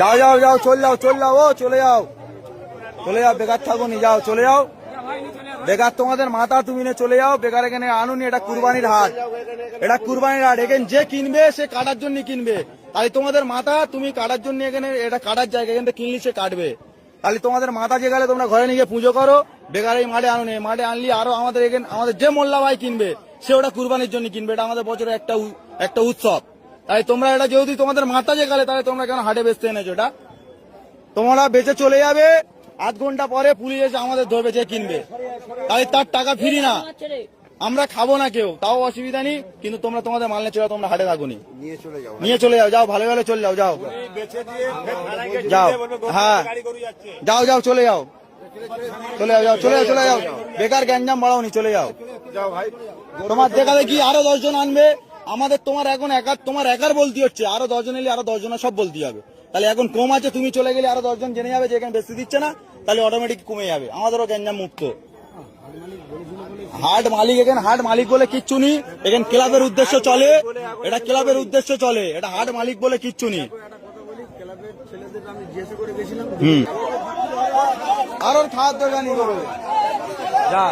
যাও যাও যাও, চলে যাও চলে যাও, ও চলে যাও চলে যাও, বেকার থাকো নি, যাও চলে যাও। বেকার তোমাদের মাথা তুমি নিয়ে চলে যাও, বেকার এখানে আনুনি। এটা কুরবানির হাট, এটা কুরবানির হাট। এখানে যে কিনবে সে কাটার জন্য কিনবে। তাই তোমাদের মাথা তুমি কাটার জন্য, এখানে এটা কাটার জায়গা, এখান থেকে কিনলি সে কাটবে। তাহলে তোমাদের মাথা যে গেলে তোমরা ঘরে নিয়ে পুজো করো, বেকার এই মাঠে আনুনি। মাঠে আনলি আরো আমাদের এখানে আমাদের যে মোল্লা ভাই কিনবে সে ওটা কুরবানির জন্য কিনবে। এটা আমাদের বছরের একটা উৎসব। তাই তোমরা এটা যেহেতু তোমাদের মাথা যে গেলে, তাহলে তোমরা কেন হাটে বেচতে এনেছো? এটা তোমরা বেচে চলে যাবে, আধ ঘন্টা পরে পুলিশ এসে আমাদের ধরবে যে কিনবে, তাই তার টাকা ফিরি না। আমরা খাবো না কেউ, তাও অসুবিধা নেই, কিন্তু তোমরা তোমাদের মাল নিয়ে চলে যাও, তোমরা হাটে থাকুনি, নিয়ে চলে যাও। যাও ভালো ভালো চলে যাও, যাও যাও, হ্যাঁ যাও যাও চলে যাও, চলে যাও, যাও চলে যাও, চলে যাও। বেকার গ্যাঞ্জাম বাড়াওনি, চলে যাও। তোমার দেখাবে কি আরো 10 জন আনবে আমাদের, তোমার এখন তোমার একার বলতে হচ্ছে, আরো 10 জন এলে আরো 10 জনের সব বলতে হবে। তাহলে এখন কম আছে, তুমি চলে গেলে আরো 10 জন জেনে যাবে যে এখানে বেশি দিচ্ছে না, তাহলে অটোমেটিক কমে যাবে। আমাদেরও গ্যাঞ্জাম মুক্ত। হাট মালিক, এখানে হাট মালিক বলে কিচ্ছু নেই, এখানে ক্লাবের উদ্দেশ্য চলে, এটা ক্লাবের উদ্দেশ্য চলে, এটা হাট মালিক বলে কিচ্ছু নেই। আর ওর খাওয়ার দরকার নেই, যা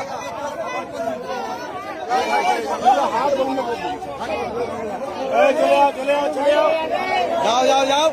যাও যাও যাও।